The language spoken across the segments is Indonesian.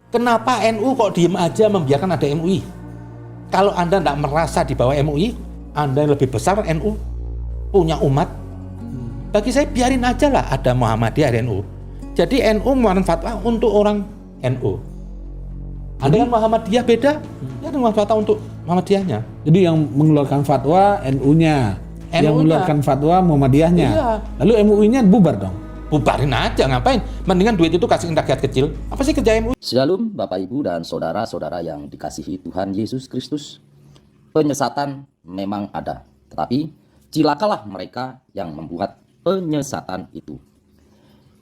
Kenapa NU kok diem aja membiarkan ada MUI? Kalau Anda tidak merasa di bawah MUI, Anda yang lebih besar NU, punya umat. Bagi saya biarin aja lah ada Muhammadiyah, ada NU. Jadi NU mengeluarkan fatwa untuk orang NU. Ada yang Muhammadiyah beda, ya dengan fatwa untuk Muhammadiyahnya. Jadi yang mengeluarkan fatwa NU-nya, yang mengeluarkan fatwa Muhammadiyahnya. Iya. Lalu MUI-nya bubar dong. Bubarin aja, ngapain? Mendingan duit itu kasih rakyat kecil. Apa sih kerja MUI? Shalom Bapak Ibu dan Saudara-saudara yang dikasihi Tuhan Yesus Kristus. Penyesatan memang ada, tetapi cilakalah mereka yang membuat penyesatan itu.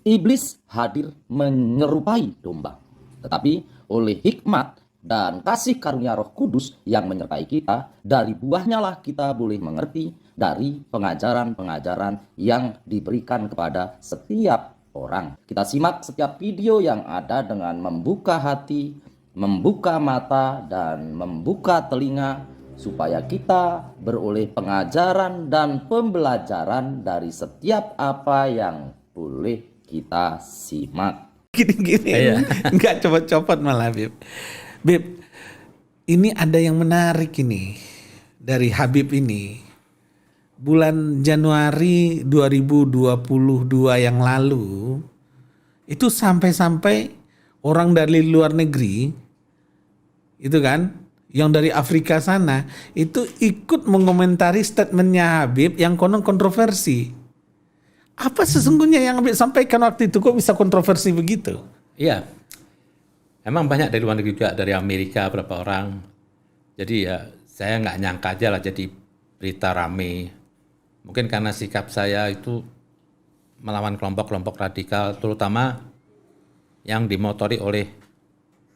Iblis hadir menyerupai domba, tetapi oleh hikmat dan kasih karunia Roh Kudus yang menyertai kita, dari buahnya lah kita boleh mengerti dari pengajaran-pengajaran yang diberikan kepada setiap orang. Kita simak setiap video yang ada dengan membuka hati, membuka mata, dan membuka telinga, supaya kita beroleh pengajaran dan pembelajaran dari setiap apa yang boleh kita simak. Gini-gini, nggak copot-copot malah Bib. Bib, ini ada yang menarik ini dari Habib ini. Bulan Januari 2022 yang lalu, itu sampai-sampai orang dari luar negeri, itu kan, yang dari Afrika sana, itu ikut mengomentari statementnya Habib yang konon kontroversi. Apa sesungguhnya yang Habib sampaikan waktu itu, kok bisa kontroversi begitu? Iya, emang banyak dari luar negeri juga, dari Amerika berapa orang. Jadi ya saya nggak nyangka aja lah jadi berita rame. Mungkin karena sikap saya itu melawan kelompok-kelompok radikal, terutama yang dimotori oleh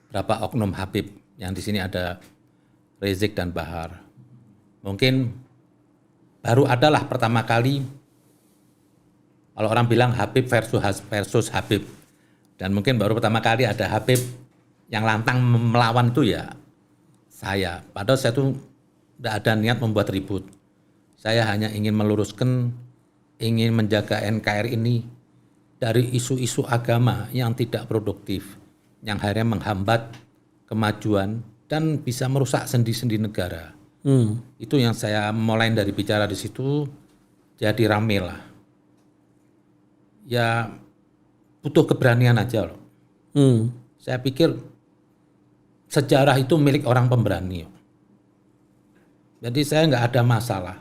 beberapa oknum Habib. Yang di sini ada Rizik dan Bahar. Mungkin baru adalah pertama kali, kalau orang bilang Habib versus Habib. Dan mungkin baru pertama kali ada Habib yang lantang melawan itu ya saya. Padahal saya tuh tidak ada niat membuat ribut. Saya hanya ingin meluruskan, ingin menjaga NKRI ini dari isu-isu agama yang tidak produktif, yang akhirnya menghambat kemajuan dan bisa merusak sendi-sendi negara. Itu yang saya mulai dari bicara di situ, jadi rame lah. Ya butuh keberanian aja loh. Saya pikir sejarah itu milik orang pemberani. Jadi saya nggak ada masalah.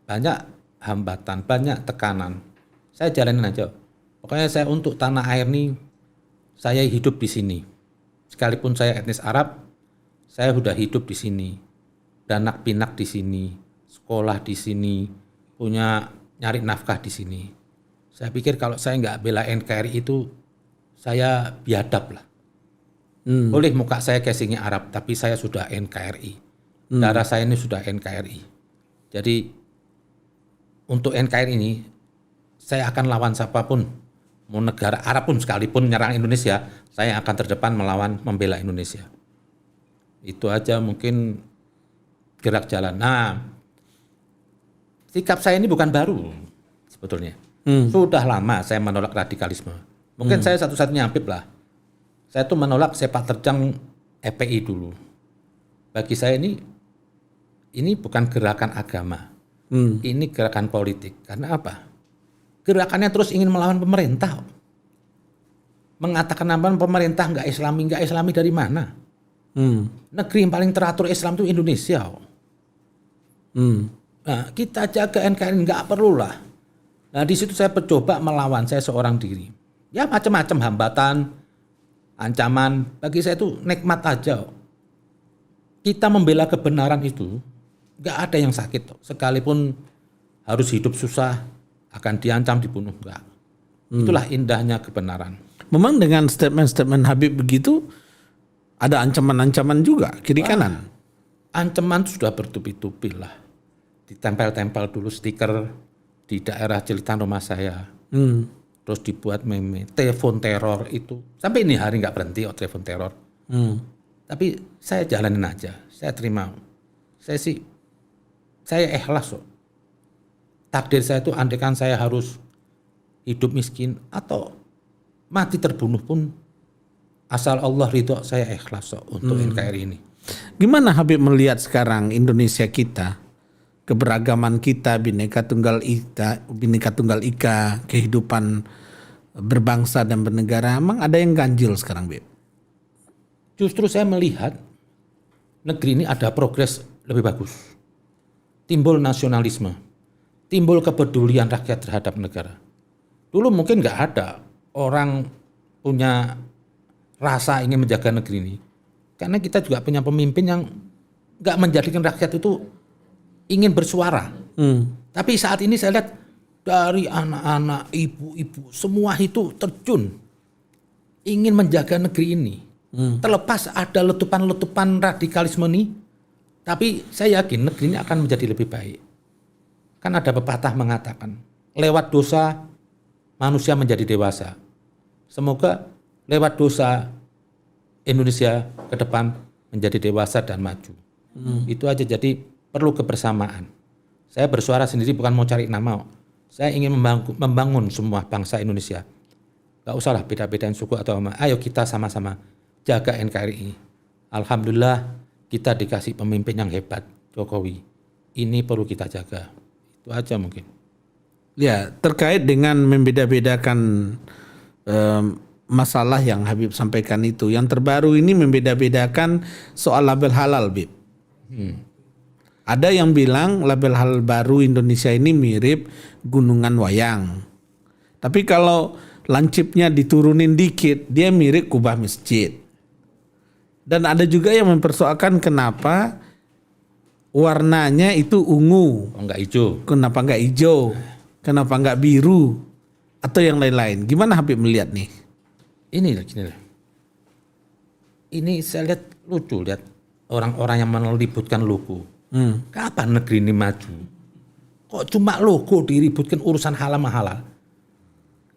Banyak hambatan, banyak tekanan. Saya jalanin aja. Pokoknya saya untuk tanah air ini, saya hidup di sini. Sekalipun saya etnis Arab, saya sudah hidup di sini. Beranak pinak di sini, sekolah di sini, punya nyari nafkah di sini. Saya pikir kalau saya nggak bela NKRI itu, saya biadab lah. Boleh muka saya casingnya Arab, tapi saya sudah NKRI. Darah saya ini sudah NKRI. Jadi untuk NKRI ini, saya akan lawan siapapun. Mau negara Arab pun sekalipun menyerang Indonesia, saya akan terdepan melawan, membela Indonesia. Itu aja mungkin gerak jalan. Nah, sikap saya ini bukan baru sebetulnya. Sudah lama saya menolak radikalisme. Mungkin saya satu-satunya Habib lah. Saya tuh menolak sepak terjang FPI dulu. Bagi saya ini bukan gerakan agama. Ini gerakan politik. Karena apa? Gerakannya terus ingin melawan pemerintah. Mengatakan apa pemerintah nggak Islami dari mana? Negeri yang paling teratur Islam itu Indonesia. Nah, kita jaga NKRI nggak perlu lah. Nah di situ saya mencoba melawan, saya seorang diri. Ya macam-macam hambatan, ancaman. Bagi saya itu nikmat aja. Kita membela kebenaran itu nggak ada yang sakit. Sekalipun harus hidup susah, akan diancam, dibunuh, enggak. Itulah indahnya kebenaran. Memang dengan statement-statement Habib begitu, ada ancaman-ancaman juga kiri kanan. Ancaman sudah bertubi-tubi lah. Ditempel-tempel dulu stiker di daerah Jelitan rumah saya. Terus dibuat meme, telepon teror itu. Sampai ini hari nggak berhenti telepon teror. Tapi saya jalanin aja, saya terima. Saya ikhlas kok. Takdir saya itu andaikan saya harus hidup miskin atau mati terbunuh pun asal Allah ridho saya ikhlas kok untuk NKRI ini. Gimana Habib melihat sekarang Indonesia kita, keberagaman kita, Bhinneka Tunggal Ika, kehidupan berbangsa dan bernegara, emang ada yang ganjil sekarang, Bib? Justru saya melihat negeri ini ada progres lebih bagus. Timbul nasionalisme, timbul kepedulian rakyat terhadap negara. Dulu mungkin nggak ada orang punya rasa ingin menjaga negeri ini. Karena kita juga punya pemimpin yang nggak menjadikan rakyat itu ingin bersuara. Tapi saat ini saya lihat dari anak-anak, ibu-ibu, semua itu terjun ingin menjaga negeri ini. Terlepas ada letupan-letupan radikalisme ini, tapi saya yakin negeri ini akan menjadi lebih baik. Kan ada pepatah mengatakan, lewat dosa manusia menjadi dewasa. Semoga lewat dosa Indonesia ke depan menjadi dewasa dan maju. Itu aja, jadi perlu kebersamaan. Saya bersuara sendiri bukan mau cari nama. Saya ingin membangun semua bangsa Indonesia. Gak usah lah beda-bedain suku atau apa. Ayo kita sama-sama jaga NKRI. Alhamdulillah kita dikasih pemimpin yang hebat, Jokowi. Ini perlu kita jaga. Itu aja mungkin. Ya, terkait dengan membeda-bedakan masalah yang Habib sampaikan itu. Yang terbaru ini membeda-bedakan soal label halal, Bib. Ada yang bilang label halal baru Indonesia ini mirip Gunungan Wayang. Tapi kalau lancipnya diturunin dikit, dia mirip kubah masjid. Dan ada juga yang mempersoalkan kenapa warnanya itu ungu. Oh, enggak hijau. Kenapa enggak hijau? Kenapa enggak biru? Atau yang lain-lain. Gimana Habib melihat nih? Ini saya lihat lucu, lihat orang-orang yang melibutkan logo. Kapan negeri ini maju? Kok cuma logo diributkan urusan halal-halal?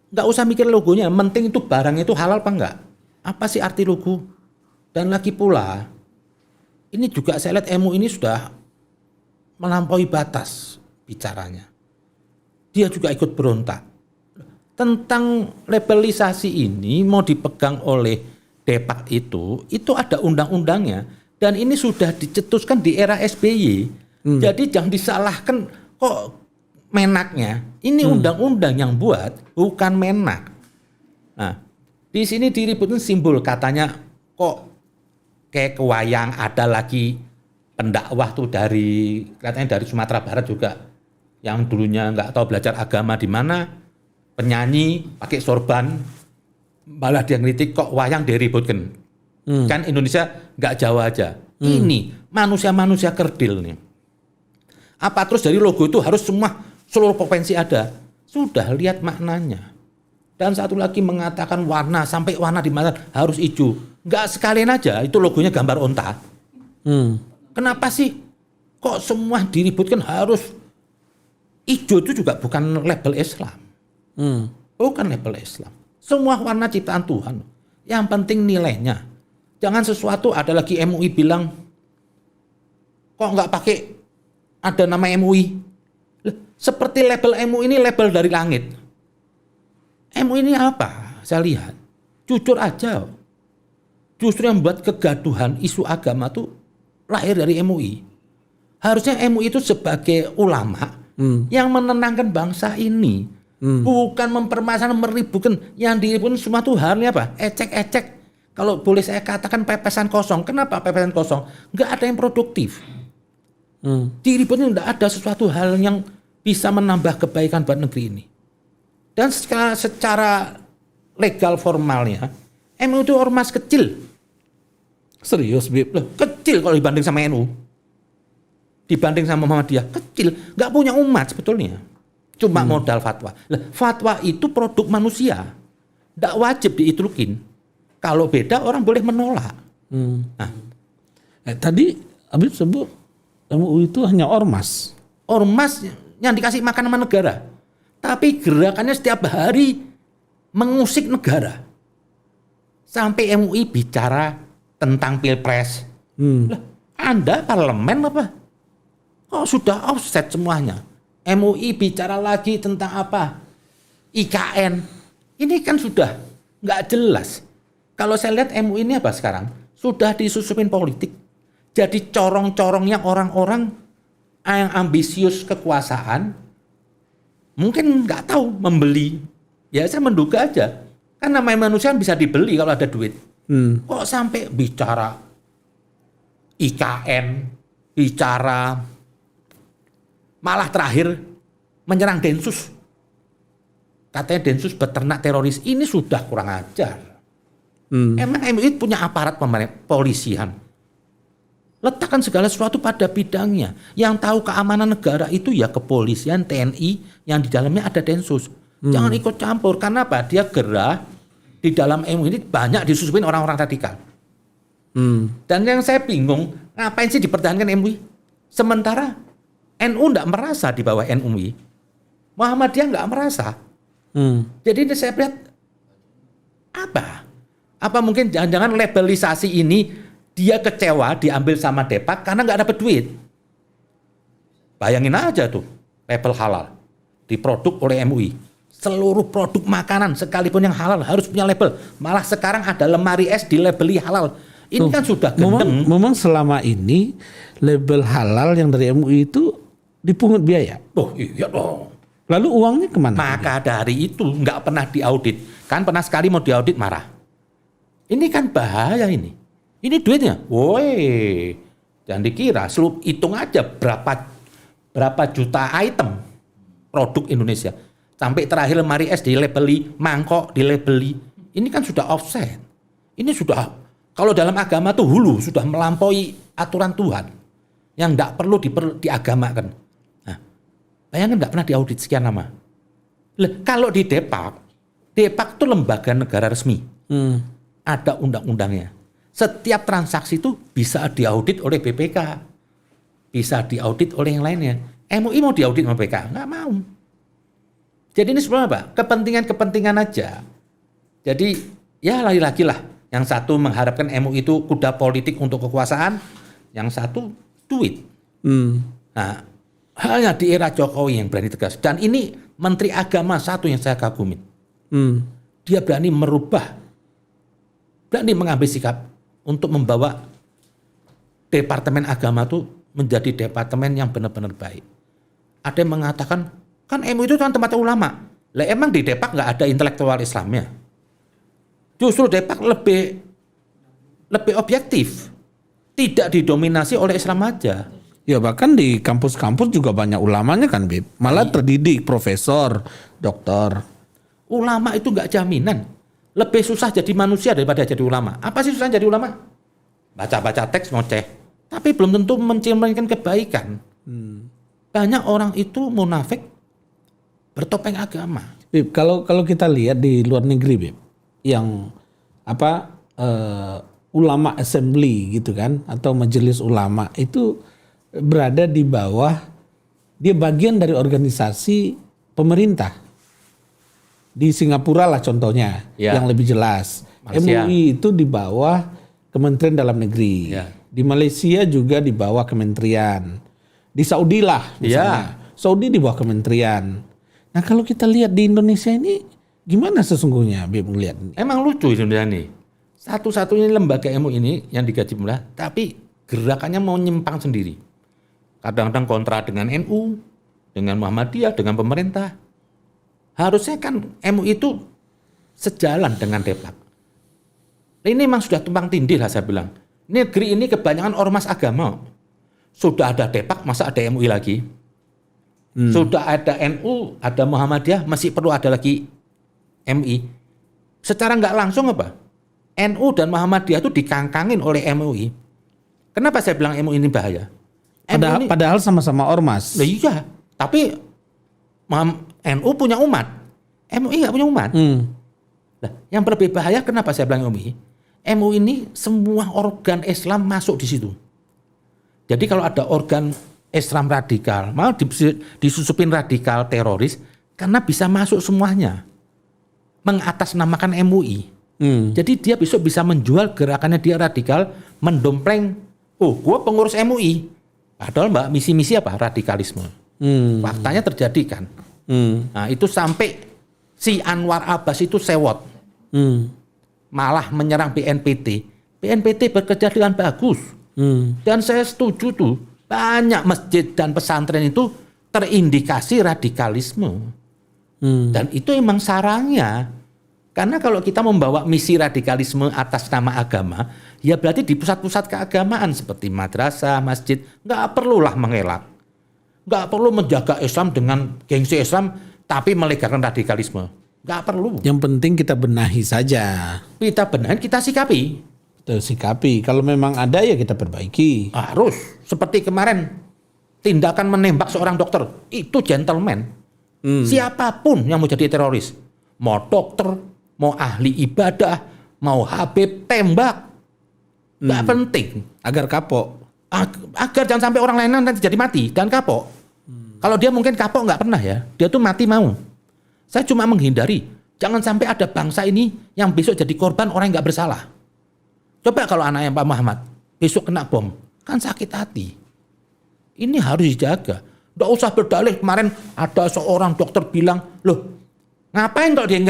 Nggak usah mikir logonya, penting itu barangnya itu halal apa enggak? Apa sih arti logo? Dan lagi pula, ini juga saya lihat MUI ini sudah melampaui batas bicaranya. Dia juga ikut berontak. Tentang labelisasi ini mau dipegang oleh Depak itu ada undang-undangnya. Dan ini sudah dicetuskan di era SBY. Jadi jangan disalahkan kok menaknya. Ini undang-undang yang buat, bukan menak. Nah, di sini diributin simbol, katanya kok kayak kewayang, ada lagi pendakwah tuh katanya dari Sumatera Barat juga, yang dulunya nggak tahu belajar agama di mana, penyanyi pakai sorban, malah dia ngeritik kok wayang diributkan. Kan Indonesia nggak Jawa aja. Ini manusia-manusia kerdil nih. Apa terus dari logo itu harus seluruh provinsi ada? Sudah lihat maknanya. Dan satu lagi mengatakan warna, sampai warna di mana harus hijau. Nggak sekalian aja itu logonya gambar onta. Kenapa sih kok semua diributkan harus hijau? Itu juga bukan label Islam. Bukan label Islam. Semua warna ciptaan Tuhan. Yang penting nilainya. Jangan sesuatu ada lagi MUI bilang kok nggak pakai ada nama MUI. Seperti label MUI ini label dari langit. MUI ini apa? Saya lihat jujur aja. Justru yang membuat kegaduhan isu agama tuh lahir dari MUI. Harusnya MUI itu sebagai ulama yang menenangkan bangsa ini. Bukan mempermasalahkan, meributkan. Yang diributkan semua tuh halnya apa? Ecek-ecek. Kalau boleh saya katakan pepesan kosong. Kenapa pepesan kosong? Nggak ada yang produktif. Diributnya nggak ada sesuatu hal yang bisa menambah kebaikan buat negeri ini. Dan secara legal formalnya, MUI itu ormas kecil. Serius, Bib? Loh, kecil kalau dibanding sama NU. Dibanding sama Muhammadiyah, kecil. Nggak punya umat sebetulnya. Cuma modal fatwa. Fatwa itu produk manusia. Nggak wajib diitrukin. Kalau beda orang boleh menolak. Nah, tadi Habib sebut MUI itu hanya ormas. Ormas yang dikasih makan sama negara. Tapi gerakannya setiap hari mengusik negara. Sampai MUI bicara tentang pilpres. Lah, Anda parlemen apa? Oh sudah offset semuanya. MUI bicara lagi tentang apa? IKN. Ini kan sudah nggak jelas. Kalau saya lihat MUI ini apa sekarang? Sudah disusupin politik. Jadi corong-corongnya orang-orang yang ambisius kekuasaan, mungkin nggak tahu membeli. Ya saya menduga aja. Kan namanya manusia bisa dibeli kalau ada duit. Kok sampai bicara IKN, bicara malah terakhir menyerang Densus. Katanya Densus beternak teroris. Ini sudah kurang ajar. Emang MUI punya aparat polisian. Letakkan segala sesuatu pada bidangnya. Yang tahu keamanan negara itu ya kepolisian, TNI, yang di dalamnya ada Densus. Jangan ikut campur. Karena apa? Dia gerah di dalam MUI ini banyak disusupin orang-orang radikal. Dan yang saya bingung, ngapain sih dipertahankan MUI? Sementara NU enggak merasa di bawah MUI. Muhammadiyah enggak merasa. Jadi ini saya lihat apa mungkin jangan-jangan labelisasi ini dia kecewa diambil sama Depak karena nggak dapat duit. Bayangin aja tuh label halal diproduk oleh MUI. Seluruh produk makanan sekalipun yang halal harus punya label. Malah sekarang ada lemari es dilabeli halal. Ini kan sudah gendeng. Memang selama ini label halal yang dari MUI itu dipungut biaya. Oh iya dong. Lalu uangnya kemana? Maka dari itu nggak pernah diaudit. Kan pernah sekali mau diaudit marah. Ini kan bahaya ini. Ini duitnya. Woi, jangan dikira. Hitung aja berapa juta item produk Indonesia. Sampai terakhir lemari es dilabeli, mangkok dilabeli. Ini kan sudah offset. Ini sudah, kalau dalam agama tuh hulu, sudah melampaui aturan Tuhan. Yang nggak perlu diagamakan. Nah, bayangkan nggak pernah diaudit sekian lama. Kalau di Depak itu lembaga negara resmi. Ada undang-undangnya. Setiap transaksi itu bisa diaudit oleh BPK. Bisa diaudit oleh yang lainnya. MUI mau diaudit sama BPK? Nggak mau. Jadi ini sebenarnya apa? Kepentingan-kepentingan aja. Jadi ya lagi-lagi lah. Yang satu mengharapkan MUI itu kuda politik untuk kekuasaan. Yang satu duit. Nah, hanya di era Jokowi yang berani tegas. Dan ini Menteri Agama satu yang saya kagumin. Dia berani berani mengambil sikap untuk membawa Departemen Agama itu menjadi departemen yang benar-benar baik. Ada yang mengatakan, kan MUI itu kan tempat ulama. Lah emang di Depak nggak ada intelektual Islamnya? Justru Depak lebih objektif. Tidak didominasi oleh Islam aja. Ya bahkan di kampus-kampus juga banyak ulamanya kan, Bib. Malah terdidik, profesor, doktor. Ulama itu nggak jaminan. Lebih susah jadi manusia daripada jadi ulama. Apa sih susah jadi ulama? Baca-baca teks ngoceh. Tapi belum tentu mencerminkan kebaikan. Banyak orang itu munafik bertopeng agama. Bib, kalau kita lihat di luar negeri, Bib, yang ulama assembly gitu kan, atau majelis ulama itu berada di bawah, dia bagian dari organisasi pemerintah. Di Singapura lah contohnya, yang lebih jelas. Malaysia. MUI itu di bawah Kementerian Dalam Negeri. Di Malaysia juga di bawah kementerian. Di Saudi lah misalnya. Saudi di bawah kementerian. Nah kalau kita lihat di Indonesia ini gimana sesungguhnya Bib melihat ini? Emang lucu Indonesia ini. Satu-satunya lembaga MUI ini yang digaji pemerintah, tapi gerakannya mau nyimpang sendiri. Kadang-kadang kontra dengan NU, dengan Muhammadiyah, dengan pemerintah. Harusnya kan MUI itu sejalan dengan Depak. Ini memang sudah tumpang tindih lah saya bilang. Negeri ini kebanyakan ormas agama. Sudah ada Depak, masa ada MUI lagi? Sudah ada NU, ada Muhammadiyah, masih perlu ada lagi MUI. Secara nggak langsung apa? NU dan Muhammadiyah itu dikangkangin oleh MUI. Kenapa saya bilang MUI ini bahaya? Padahal sama-sama ormas. Nah, iya, tapi NU punya umat, MUI nggak punya umat. Nah, yang lebih bahaya kenapa saya bilang MUI? MUI ini semua organ Islam masuk di situ. Jadi kalau ada organ Islam radikal, malah disusupin radikal teroris, karena bisa masuk semuanya. Mengatasnamakan MUI. Jadi dia besok bisa menjual gerakannya dia radikal, mendompleng, gue pengurus MUI. Padahal mbak misi-misi apa? Radikalisme. Faktanya terjadi kan. Nah itu sampai si Anwar Abbas itu sewot. malah menyerang BNPT. BNPT bekerja dengan bagus. Dan saya setuju tuh, banyak masjid dan pesantren itu terindikasi radikalisme. Dan itu emang sarangnya. Karena kalau kita membawa misi radikalisme atas nama agama, ya berarti di pusat-pusat keagamaan seperti madrasah, masjid, nggak perlulah mengelak. Nggak perlu menjaga Islam dengan gengsi Islam, tapi melegalkan radikalisme. Nggak perlu. Yang penting kita benahi saja. Kita benahi, kita sikapi. Kita sikapi. Kalau memang ada ya kita perbaiki. Harus. Seperti kemarin, tindakan menembak seorang dokter, itu gentleman. Siapapun yang mau jadi teroris, mau dokter, mau ahli ibadah, mau Habib, tembak. Nggak penting. Agar kapok. Agar jangan sampai orang lain nanti jadi mati dan kapok. Kalau dia mungkin kapok nggak pernah ya, dia tuh mati mau. Saya cuma menghindari, jangan sampai ada bangsa ini yang besok jadi korban orang yang nggak bersalah. Coba kalau anaknya Pak Muhammad besok kena bom, kan sakit hati. Ini harus dijaga. Nggak usah berdalih, kemarin ada seorang dokter bilang, loh ngapain kalau dia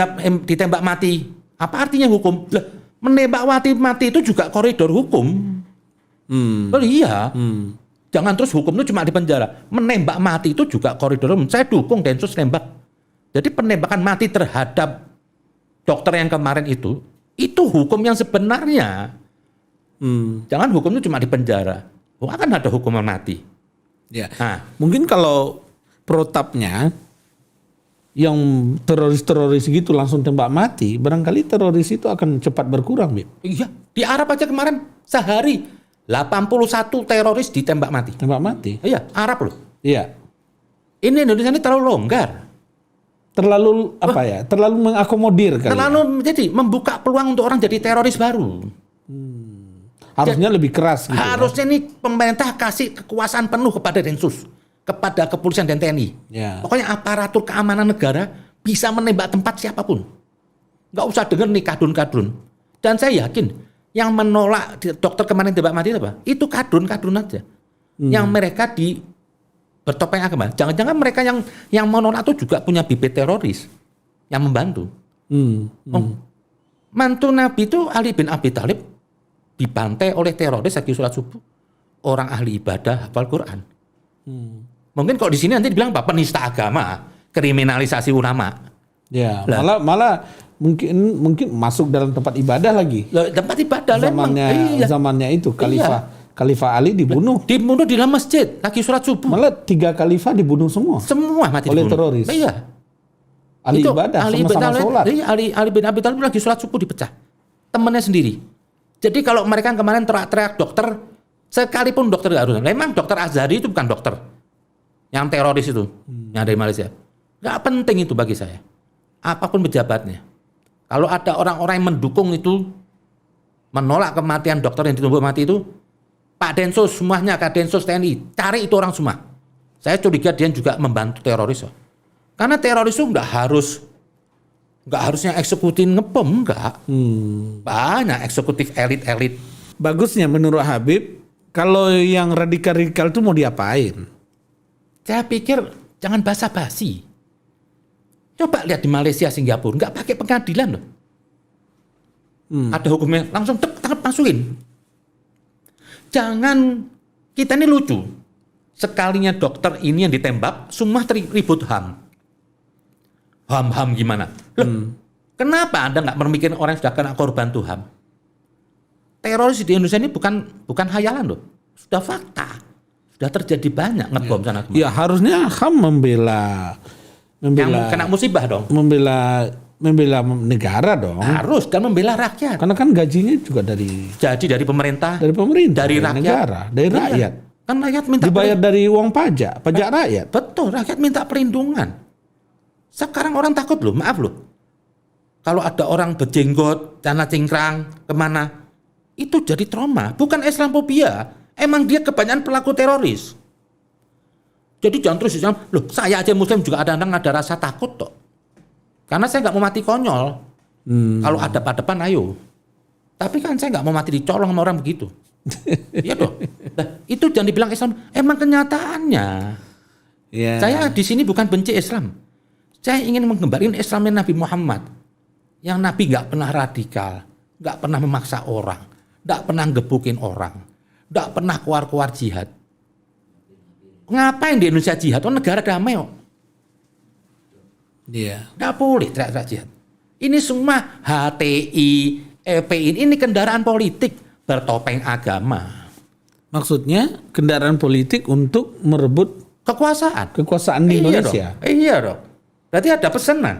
ditembak mati? Apa artinya hukum? Loh, menembak mati itu juga koridor hukum. Oh iya. Jangan terus hukum itu cuma di penjara. Menembak mati itu juga koridor hukum. Saya dukung Densus nembak. Jadi penembakan mati terhadap dokter yang kemarin itu hukum yang sebenarnya. Jangan hukum itu cuma di penjara. Akan ada hukuman mati. Ya. Nah, Mungkin kalau protapnya yang teroris-teroris gitu langsung tembak mati, barangkali teroris itu akan cepat berkurang, Bib. iya, di Arab aja kemarin sehari 81 teroris ditembak mati. Tembak mati. Iya, Arab loh. Iya. Ini Indonesia ini terlalu longgar. Terlalu terlalu mengakomodir kali. Terlalu jadi membuka peluang untuk orang jadi teroris baru. Harusnya lebih keras gitu. Harusnya nih pemerintah kasih kekuasaan penuh kepada Densus, kepada kepolisian dan TNI. Ya. Pokoknya aparatur keamanan negara bisa menembak tempat siapapun. Nggak usah dengar nih kadrun-kadrun. Dan saya yakin yang menolak dokter kemarin tembak mati itu apa? Itu kadrun-kadrun aja. Yang mereka di bertopeng agama. Jangan-jangan mereka yang menolak itu juga punya bibit teroris yang membantu. Mantu Nabi itu Ali bin Abi Thalib dibantai oleh teroris lagi sholat subuh. Orang ahli ibadah hafal Quran. Mungkin kalau di sini nanti dibilang apa? Penista agama, kriminalisasi ulama. Ya, malah mungkin masuk dalam tempat ibadah lagi. Loh, tempat ibadah Zamannya itu Khalifah Ali dibunuh. Dibunuh di dalam masjid lagi sholat subuh. Malah 3 khalifah dibunuh semua. Semua mati oleh dibunuh. teroris. Iya. Ali Itu ibadah Ali bin sama-sama Thalib, sholat. iya, Ali bin Abi Thalib lagi sholat subuh dipecah. Temannya sendiri. Jadi kalau mereka kemarin teriak-teriak dokter, sekalipun dokter nggak harus. Memang dokter Azhari itu bukan dokter. Yang teroris itu, yang dari Malaysia. Nggak penting itu bagi saya. Apapun pejabatnya. Kalau ada orang-orang yang mendukung itu, menolak kematian dokter yang dituntut mati itu, Pak Densus semuanya, Kak Densus TNI, cari itu orang semua. Saya curiga dia juga membantu teroris. Karena teroris itu nggak harusnya eksekutif ngebom, enggak. Banyak eksekutif elit-elit. Bagusnya menurut Habib, kalau yang radikal-radikal itu mau diapain? Saya pikir jangan basa-basi. Coba lihat di Malaysia, Singapura, nggak pakai pengadilan loh. Ada hukumnya, langsung tangkap masukin. Jangan, kita ini lucu. Sekalinya dokter ini yang ditembak, semua ribut HAM. HAM gimana? Loh, kenapa Anda nggak memikirkan orang yang sudah kena korban tuh HAM? Teroris di Indonesia ini bukan hayalan loh, sudah fakta, sudah terjadi banyak ngebom sana kemari. Ya harusnya HAM membela yang kena musibah dong. Membela negara dong. Harus dan membela rakyat. Karena kan gajinya juga dari pemerintah, dari rakyat, negara, dari rakyat. Kan rakyat minta dibayar dari uang pajak rakyat. Betul, rakyat minta perlindungan. Sekarang orang takut loh, maaf loh. Kalau ada orang berjenggot, celana cingkrang, kemana, itu jadi trauma. Bukan Islamophobia, emang dia kebanyakan pelaku teroris. Jadi jangan terus Islam, loh saya aja Muslim juga ada rasa takut toh. Karena saya nggak mau mati konyol. Kalau ada depan ayo. Tapi kan saya nggak mau mati dicolong sama orang begitu. Iya dong. Nah, itu jangan dibilang Islam, emang kenyataannya. Yeah. Saya di sini bukan benci Islam. Saya ingin menggambarkan Islamnya Nabi Muhammad. Yang Nabi nggak pernah radikal, nggak pernah memaksa orang, nggak pernah gebukin orang, nggak pernah keluar-keluar jihad. Ngapain di Indonesia jihad? Oh, negara damai kok. Iya. Nggak boleh teriak-teriak jihad. Ini semua HTI, EPI, ini kendaraan politik bertopeng agama. Maksudnya kendaraan politik untuk merebut Kekuasaan di Indonesia. Iya dong. Berarti ada pesanan.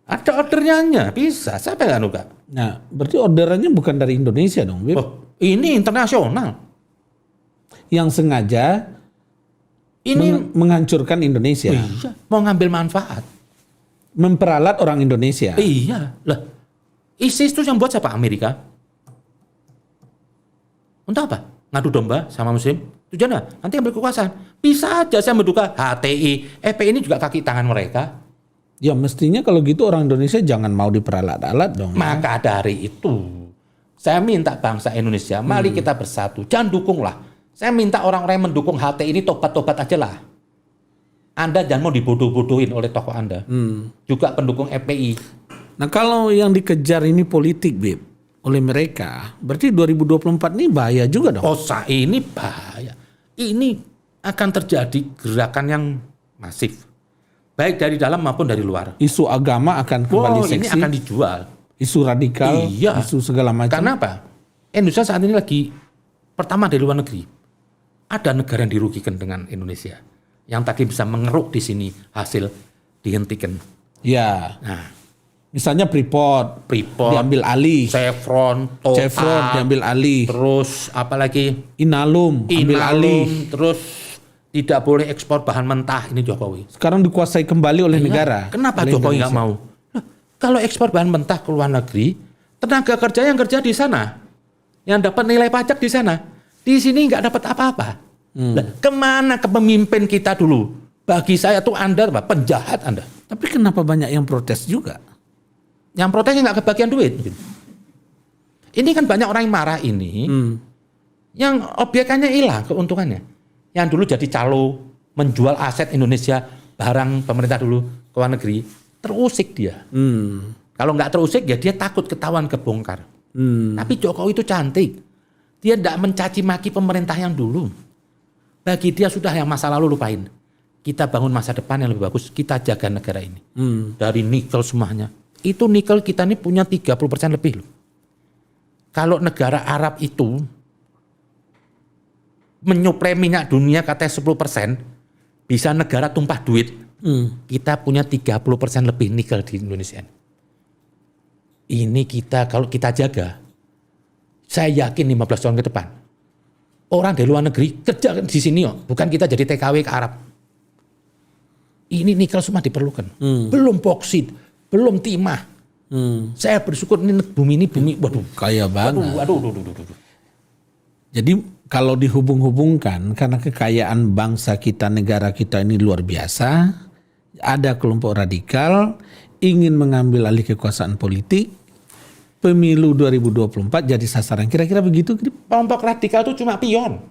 Ada ordernya, bisa. Siapa yang nggak? Nah, berarti orderannya bukan dari Indonesia dong, Bib. Oh, ini internasional. Yang sengaja Ini menghancurkan Indonesia. iya, mau ngambil manfaat. Memperalat orang Indonesia. Iya, lah. ISIS itu yang buat siapa? Amerika. Untuk apa? Ngadu domba sama Muslim. Tujuannya nanti ambil kekuasaan. Bisa aja saya menduga HTI, EPI ini juga kaki tangan mereka. Ya mestinya kalau gitu orang Indonesia jangan mau diperalat-alat dong. Maka dari itu, saya minta bangsa Indonesia, mari kita bersatu. Jangan dukunglah. Saya minta orang-orang yang mendukung HTI ini tobat-tobat aja lah. Anda jangan mau dibodoh-bodohin oleh tokoh Anda. Juga pendukung EPI. Nah kalau yang dikejar ini politik, Bib, oleh mereka, berarti 2024 ini bahaya juga dong. Ini bahaya. Ini akan terjadi gerakan yang masif. Baik dari dalam maupun dari luar. Isu agama akan kembali seksi. Ini akan dijual. Isu radikal, iya. Isu segala macam. Karena apa? Indonesia saat ini lagi pertama dari luar negeri. Ada negara yang dirugikan dengan Indonesia. Yang tadi bisa mengeruk di sini hasil dihentikan. Ya. Nah, misalnya Freeport diambil alih. Chevron, Total, diambil alih. Terus apalagi Inalum ambil alih. Terus tidak boleh ekspor bahan mentah, ini Jokowi. Sekarang dikuasai kembali oleh negara. Kenapa oleh Jokowi nggak Indonesia. mau? Kalau ekspor bahan mentah ke luar negeri, tenaga kerja yang kerja di sana, yang dapat nilai pajak di sana, di sini nggak dapat apa-apa. Nah, kemana kepemimpin kita dulu? Bagi saya tuh Anda penjahat Anda. Tapi kenapa banyak yang protes juga? Yang protesnya nggak kebagian duit. Ini kan banyak orang yang marah ini, yang objekannya hilang keuntungannya. Yang dulu jadi calo, menjual aset Indonesia, barang pemerintah dulu ke luar negeri, terusik dia. Kalau nggak terusik ya dia takut ketahuan kebongkar. Tapi Jokowi itu cantik. Dia tidak mencaci maki pemerintah yang dulu. Bagi dia sudah yang masa lalu lupain. Kita bangun masa depan yang lebih bagus. Kita jaga negara ini. Dari nikel semuanya. Itu nikel kita ini punya 30% lebih loh. Kalau negara Arab itu menyuplai minyak dunia katanya 10%, bisa negara tumpah duit. Kita punya 30% lebih nikel di Indonesia. Ini kita kalau kita jaga, saya yakin 15 tahun ke depan, orang dari luar negeri kerja di sini bukan kita jadi TKW ke Arab. Ini nikel semua diperlukan. Belum boksit, belum timah. Saya bersyukur ini bumi, waduh. Kaya banget. Waduh. Jadi kalau dihubung-hubungkan, karena kekayaan bangsa kita, negara kita ini luar biasa, ada kelompok radikal ingin mengambil alih kekuasaan politik, pemilu 2024 jadi sasaran. Kira-kira begitu? Kelompok radikal itu cuma pion.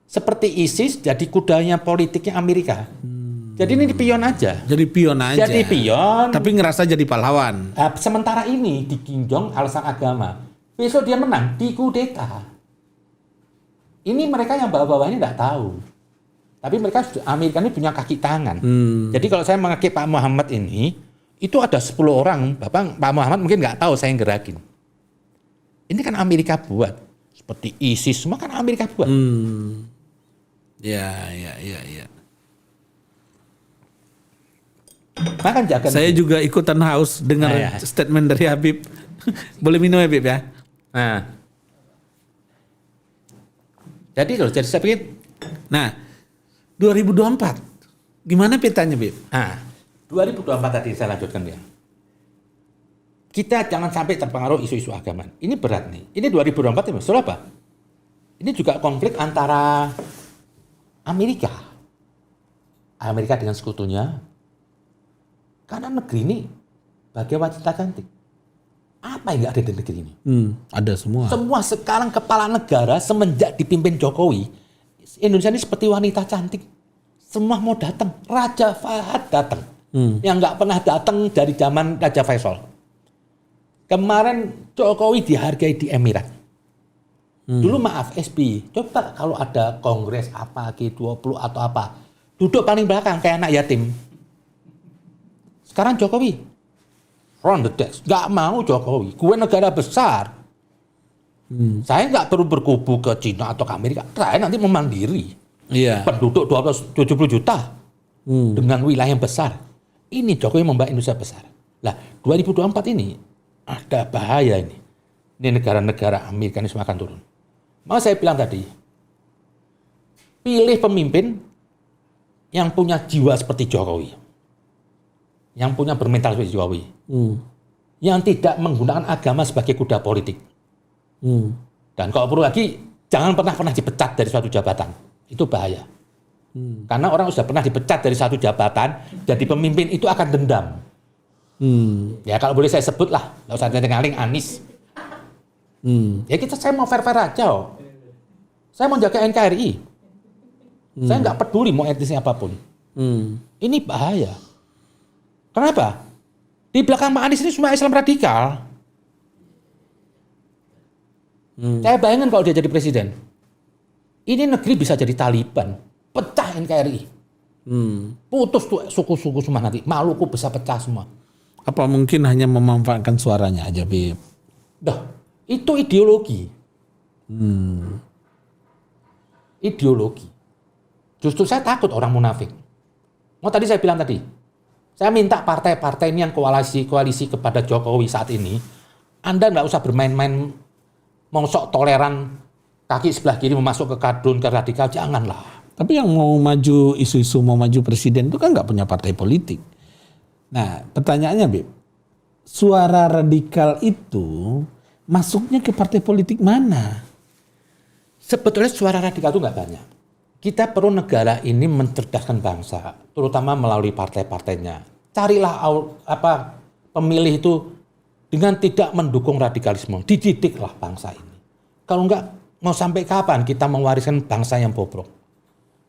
Seperti ISIS jadi kudanya politiknya Amerika. Jadi ini pion aja. Jadi pion aja. Jadi pion. Tapi ngerasa jadi pahlawan. Sementara ini diginjong alasan agama. Besok dia menang, dikudeta. Ini mereka yang bawah-bawah ini nggak tahu. Tapi mereka Amerika ini punya kaki tangan. Jadi kalau saya mengakui Pak Muhammad ini, itu ada 10 orang. Pak Muhammad mungkin nggak tahu saya yang gerakin. Ini kan Amerika buat. Seperti ISIS, semua kan Amerika buat. Ya. Makan jaga. Saya juga ikutan haus dengar statement dari Habib. Boleh minum ya, Habib ya? Nah. Jadi saya pikir. Nah, 2024. Gimana petanya, Bib? 2024 tadi saya lanjutkan ya. Kita jangan sampai terpengaruh isu-isu agama. Ini berat nih. Ini 2024 ini soal apa? Ini juga konflik antara Amerika dengan sekutunya. Karena negeri ini bagai wanita cantik. Apa yang nggak ada di negeri ini? Ada semua. Semua sekarang kepala negara semenjak dipimpin Jokowi, Indonesia ini seperti wanita cantik. Semua mau datang. Raja Fahad datang. Yang nggak pernah datang dari zaman Raja Faisal. Kemarin Jokowi dihargai di Emirat. Dulu maaf SBY, coba kalau ada kongres apa G20 atau apa, duduk paling belakang kayak anak yatim. Sekarang Jokowi front the desk, nggak mau Jokowi. Gue negara besar, saya nggak perlu berkubu ke Cina atau ke Amerika. Saya nanti memandiri. Iya. Penduduk 70 juta dengan wilayah yang besar. Ini Jokowi membawa Indonesia besar. Lah 2024 ini ada bahaya ini. Ini negara-negara Amerika ini semua akan turun. Maka saya bilang tadi, pilih pemimpin yang punya jiwa seperti Jokowi. Yang punya bermental seperti Jokowi. Yang tidak menggunakan agama sebagai kuda politik. Dan kalau perlu lagi, jangan pernah dipecat dari suatu jabatan. Itu bahaya. Karena orang sudah pernah dipecat dari suatu jabatan, jadi pemimpin itu akan dendam. Ya kalau boleh saya sebut lah, nggak usah ngaling Anies. Ya saya mau fair-fair aja. Saya mau jaga NKRI. Saya nggak peduli mau etnisnya apapun. Ini bahaya. Kenapa? Di belakang Pak Anies ini semua Islam radikal. Saya bayangkan kalau dia jadi presiden. Ini negeri bisa jadi Taliban. Pecah NKRI. Putus tuh suku-suku semua nanti. Maluku bisa pecah semua. Apa mungkin hanya memanfaatkan suaranya aja, Bib? Itu ideologi. Ideologi. Justru saya takut orang munafik. Tadi saya bilang tadi, saya minta partai-partai ini yang koalisi kepada Jokowi saat ini, Anda nggak usah bermain-main sok toleran, kaki sebelah kiri memasuk ke kadrun, ke radikal, janganlah. Tapi yang mau maju, isu-isu mau maju presiden itu kan nggak punya partai politik. Nah pertanyaannya Bib, suara radikal itu masuknya ke partai politik mana? Sebetulnya suara radikal itu nggak banyak. Kita perlu negara ini mencerdaskan bangsa, terutama melalui partai-partainya. Carilah pemilih itu dengan tidak mendukung radikalisme, dididiklah bangsa ini. Kalau enggak, mau sampai kapan kita mewariskan bangsa yang bobrok?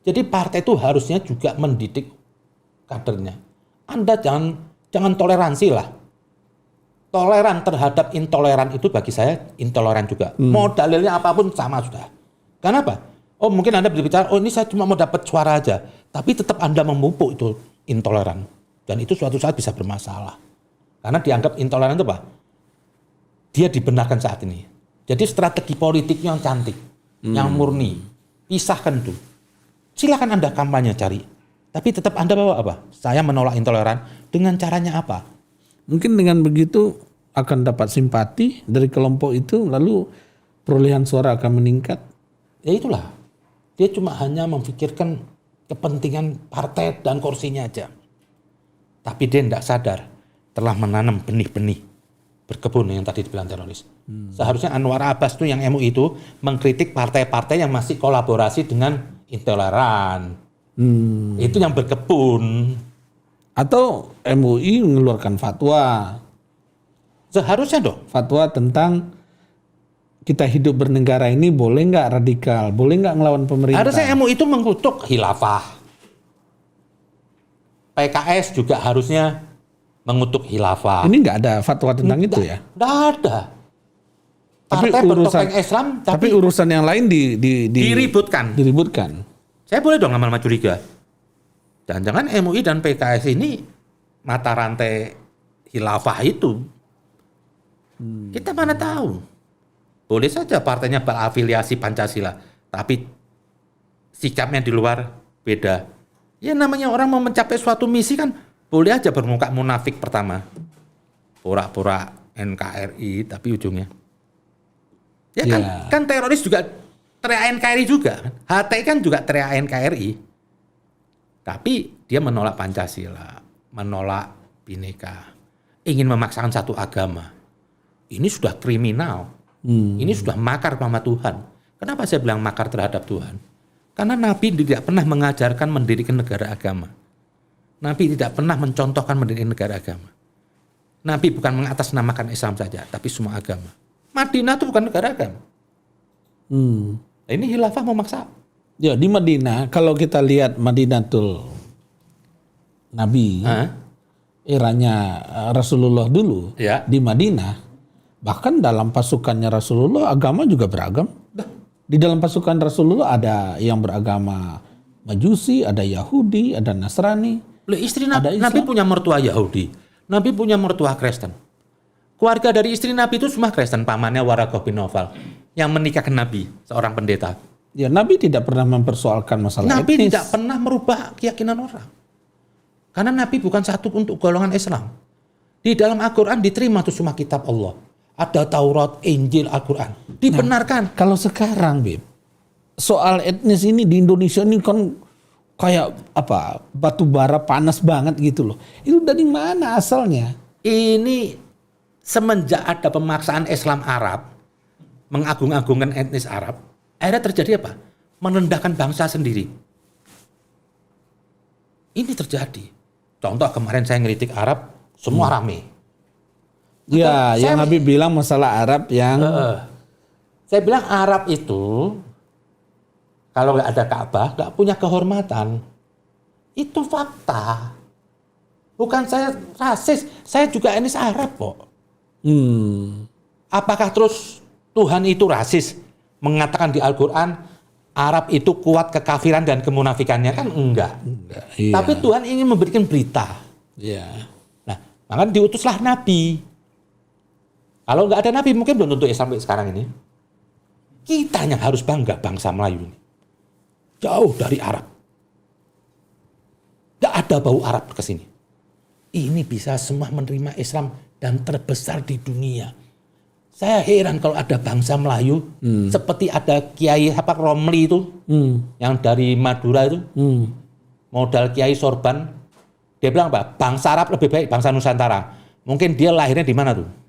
Jadi partai itu harusnya juga mendidik kadernya. Anda jangan toleransi lah. Toleran terhadap intoleran itu bagi saya intoleran juga. Mau dalilnya apapun sama sudah. Kenapa? Oh mungkin Anda berbicara, oh ini saya cuma mau dapat suara aja. Tapi tetap Anda memupuk itu intoleran. Dan itu suatu saat bisa bermasalah. Karena dianggap intoleran itu apa? Dia dibenarkan saat ini. Jadi strategi politiknya yang cantik, yang murni. Pisahkan itu. Silakan Anda kampanye cari. Tapi tetap Anda bawa apa? Saya menolak intoleran dengan caranya apa? Mungkin dengan begitu akan dapat simpati dari kelompok itu, lalu perolehan suara akan meningkat. Ya itulah. Dia cuma hanya memikirkan kepentingan partai dan kursinya aja. Tapi dia tidak sadar telah menanam benih-benih berkebun yang tadi dibilang teroris. Seharusnya Anwar Abbas itu yang MUI itu mengkritik partai-partai yang masih kolaborasi dengan intoleran. Itu yang berkebun. Atau MUI mengeluarkan fatwa. Seharusnya dong. Fatwa tentang kita hidup bernegara ini boleh nggak radikal, boleh nggak ngelawan pemerintah. Harusnya MUI itu mengutuk khilafah. PKS juga harusnya mengutuk khilafah. Ini nggak ada fatwa tentang itu ya? Nggak ada. Tapi Partai urusan bertopeng Islam, tapi urusan yang lain diributkan. Saya boleh dong lama-lama curiga. Jangan-jangan MUI dan PKS ini mata rantai khilafah itu. Kita mana tahu. Boleh saja partainya berafiliasi Pancasila, tapi sikapnya di luar beda. Ya namanya orang mau mencapai suatu misi kan boleh aja bermuka munafik pertama. Pura-pura NKRI tapi ujungnya. Ya kan teroris juga teriak NKRI juga. HTI kan juga teriak NKRI. Tapi dia menolak Pancasila, menolak Bhinneka, ingin memaksakan satu agama. Ini sudah kriminal. Ini sudah makar sama Tuhan. Kenapa saya bilang makar terhadap Tuhan? Karena Nabi tidak pernah mengajarkan mendirikan negara agama. Nabi tidak pernah mencontohkan mendirikan negara agama. Nabi bukan mengatasnamakan Islam saja, tapi semua agama. Madinah itu bukan negara agama. Ini khilafah memaksa. Ya di Madinah, kalau kita lihat Madinatul Nabi, eranya Rasulullah dulu, di Madinah, Bahkan dalam pasukannya Rasulullah agama juga beragam. Di dalam pasukan Rasulullah ada yang beragama Majusi, ada Yahudi, ada Nasrani. Loh, istri Ada Islam. Nabi punya mertua Yahudi. Nabi punya mertua Kristen. Keluarga dari istri Nabi itu semua Kristen. Pamannya Waraqah bin Nawfal yang menikahkan Nabi, seorang pendeta. Ya, Nabi tidak pernah mempersoalkan masalah Nabi etnis. tidak pernah merubah keyakinan orang. Karena Nabi bukan satu untuk golongan Islam. Di dalam Al-Quran diterima tuh semua kitab Allah. Ada Taurat, Injil, Al-Quran. Dibenarkan. Kalau sekarang, Bib, soal etnis ini di Indonesia ini kan kayak apa, batu bara panas banget gitu loh. Itu dari mana asalnya? Ini semenjak ada pemaksaan Islam Arab, mengagung-agungkan etnis Arab, akhirnya terjadi apa? Merendahkan bangsa sendiri. Ini terjadi. Contoh kemarin saya ngeritik Arab, semua rame. Ya, Betul, yang Habib bilang masalah Arab yang Saya bilang Arab itu kalau nggak ada Ka'bah nggak punya kehormatan. Itu fakta. Bukan saya rasis, saya juga etnis Arab kok. Apakah terus Tuhan itu rasis? Mengatakan di Al-Quran Arab itu kuat kekafiran dan kemunafikannya, kan enggak. Iya. Tapi Tuhan ingin memberikan berita. Ya. Nah, maka diutuslah Nabi. Kalau nggak ada Nabi mungkin belum tentu sampai sekarang ini. Kita yang harus bangga bangsa Melayu ini. Jauh dari Arab. Nggak ada bau Arab ke sini. Ini bisa semua menerima Islam dan terbesar di dunia. Saya heran kalau ada bangsa Melayu seperti ada Kiai Romli itu yang dari Madura itu modal Kiai Sorban. Dia bilang apa? Bangsa Arab lebih baik bangsa Nusantara. Mungkin dia lahirnya di mana tuh?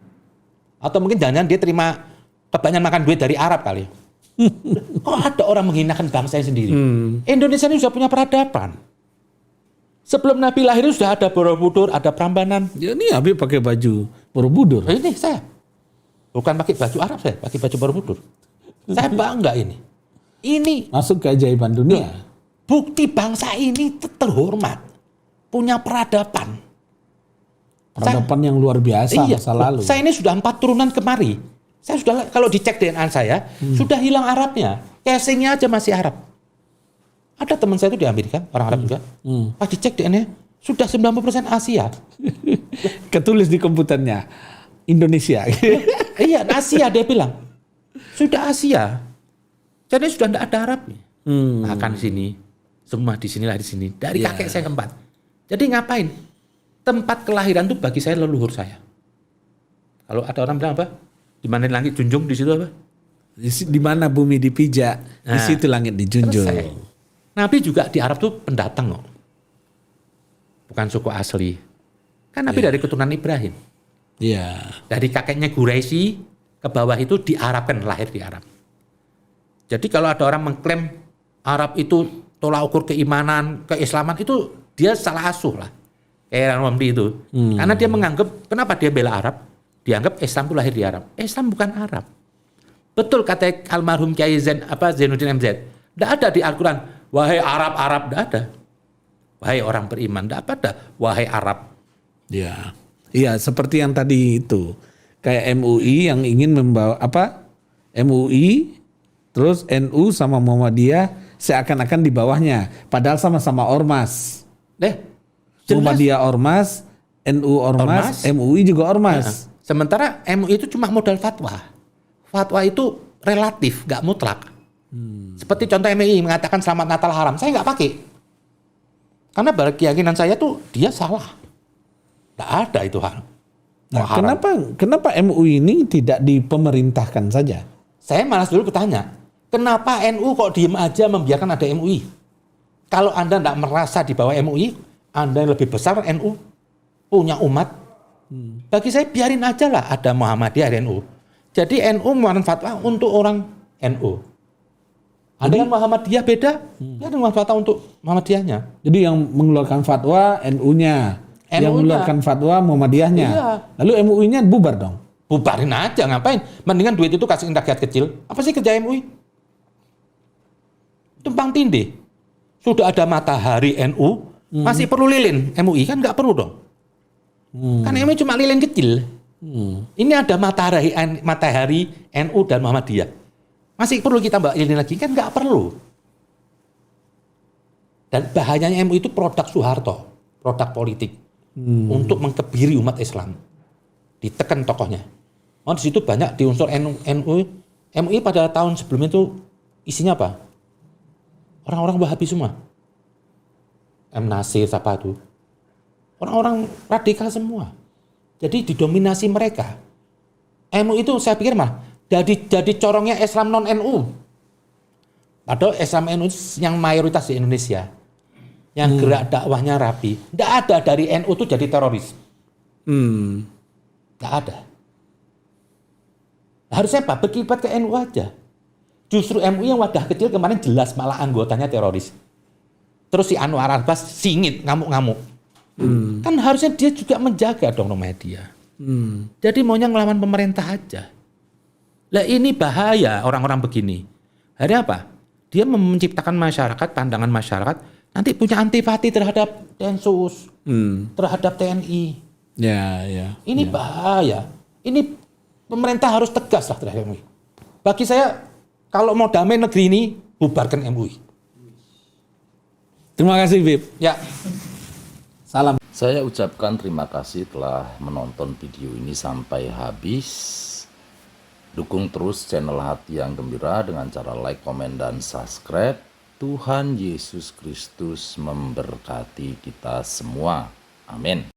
Atau mungkin jangan-jangan dia terima kebanyakan makan duit dari Arab kali. Kok ada orang menghinakan bangsanya sendiri? Indonesia ini sudah punya peradaban. Sebelum Nabi lahir sudah ada Borobudur, ada Prambanan. Ya, ini Habib pakai baju Borobudur. Nah, ini saya. Bukan pakai baju Arab saya, pakai baju Borobudur. Saya bangga ini. Ini Masuk keajaiban dunia. bukti bangsa ini terhormat. Punya peradaban. Peradaban yang luar biasa masa lalu. Saya ini sudah 4 turunan kemari. Saya sudah, kalau dicek DNA saya, sudah hilang Arabnya. Casingnya aja masih Arab. Ada teman saya itu di Amerika, orang Arab juga. Pas dicek DNA, sudah 90% Asia. Ketulis di komputernya Indonesia. Iya, Asia dia bilang. Sudah Asia. Jadi sudah tidak ada Arabnya. Makan sini, semua di sinilah di sini. Dari kakek saya keempat. Jadi ngapain? Tempat kelahiran itu bagi saya leluhur saya. Kalau ada orang bilang apa? Di mana langit junjung, di situ apa? Di mana bumi dipijak, di situ langit dijunjung. Selesai. Nabi juga di Arab tuh pendatang kok. Bukan suku asli. Kan Nabi dari keturunan Ibrahim. Iya. Dari kakeknya Quraisy ke bawah itu diarabkan, lahir di Arab. Jadi kalau ada orang mengklaim Arab itu tolak ukur keimanan, keislaman, itu dia salah asuh lah. Kayak Romli itu. Karena dia menganggap, kenapa dia bela Arab? Dianggap Islam itu lahir di Arab. Islam bukan Arab. Betul kata almarhum Kiai Zainuddin MZ. Tidak ada di Al-Quran, wahai Arab, tidak ada. Wahai orang beriman, tidak ada. Wahai Arab. Iya. Iya, seperti yang tadi itu. Kayak MUI yang ingin membawa MUI, terus NU sama Muhammadiyah seakan-akan di bawahnya. Padahal sama-sama ormas. Muhammadiyah ormas, NU ormas, MUI juga ormas. Sementara MUI itu cuma modal fatwa. Fatwa itu relatif, nggak mutlak. Seperti contoh MUI mengatakan selamat Natal haram, saya nggak pakai. Karena keyakinan saya tuh dia salah. Nggak ada itu hal. Nah, kenapa MUI ini tidak dipemerintahkan saja? Saya malas dulu bertanya, kenapa NU kok diem aja membiarkan ada MUI? Kalau Anda tidak merasa di bawah MUI, Anda yang lebih besar NU, punya umat. Bagi saya biarin aja lah ada Muhammadiyah NU. Jadi NU mengeluarkan fatwa untuk orang NU. Ada yang Muhammadiyah beda, dia ada fatwa untuk Muhammadiyahnya. Jadi yang mengeluarkan fatwa NU-nya, yang mengeluarkan fatwa Muhammadiyahnya. Iya. Lalu MUI-nya bubar dong? Bubarin aja, ngapain? Mendingan duit itu kasih rakyat kecil. Apa sih kerja MUI? Tumpang tindih. Sudah ada matahari NU, masih perlu lilin MUI kan nggak perlu dong. Kan MUI cuma lilin kecil. Ini ada matahari NU dan Muhammadiyah. Masih perlu kita mbak ini lagi? Kan nggak perlu. Dan bahayanya MU itu produk Soeharto, produk politik untuk mengkebiri umat Islam. Ditekan tokohnya. Oh, di situ banyak di unsur MUI pada tahun sebelumnya itu isinya apa? Orang-orang Wahabi semua. M. Nasir, siapa itu? Orang-orang radikal semua. Jadi didominasi mereka. MUI itu saya pikir mah jadi corongnya Islam non NU. Padahal Islam NU yang mayoritas di Indonesia. Yang gerak dakwahnya rapi. Tidak ada dari NU itu jadi teroris. Tidak ada. Harusnya apa? Berkibat ke NU aja. Justru MUI yang wadah kecil kemarin jelas malah anggotanya teroris. Terus si Anwar Abbas singit, ngamuk-ngamuk. Kan harusnya dia juga menjaga dong namanya dia. Jadi maunya ngelawan pemerintah aja. Lah ini bahaya orang-orang begini. Hari apa? Dia menciptakan masyarakat, pandangan masyarakat, nanti punya antipati terhadap Densus, terhadap TNI. Ya. Ini bahaya. Ini pemerintah harus tegas lah terhadap MUI. Bagi saya, kalau mau damai negeri ini, bubarkan MUI. Terima kasih, Bib. Ya. Salam. Saya ucapkan terima kasih telah menonton video ini sampai habis. Dukung terus channel Hati yang Gembira dengan cara like, komen, dan subscribe. Tuhan Yesus Kristus memberkati kita semua. Amin.